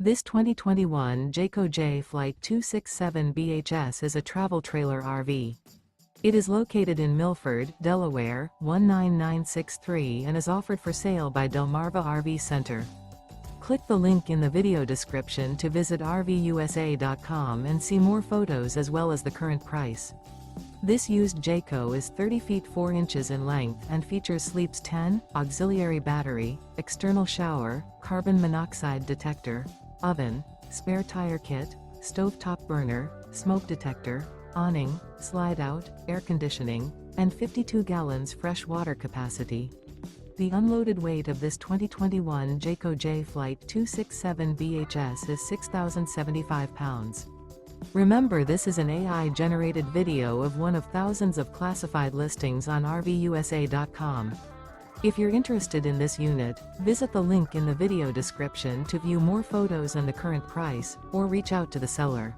This 2021 Jayco Jay Flight 267 BHS is a travel trailer RV. It is located in Milford, Delaware, 19963 and is offered for sale by Delmarva RV Center. Click the link in the video description to visit RVUSA.com and see more photos as well as the current price. This used Jayco is 30 feet 4 inches in length and features sleeps 10, auxiliary battery, external shower, carbon monoxide detector, oven, spare tire kit, stovetop burner, smoke detector, awning, slide-out, air conditioning, and 52 gallons fresh water capacity. The unloaded weight of this 2021 Jayco Jay Flight 267 BHS is 6,075 pounds. Remember, this is an AI-generated video of one of thousands of classified listings on RVUSA.com. If you're interested in this unit, visit the link in the video description to view more photos and the current price, or reach out to the seller.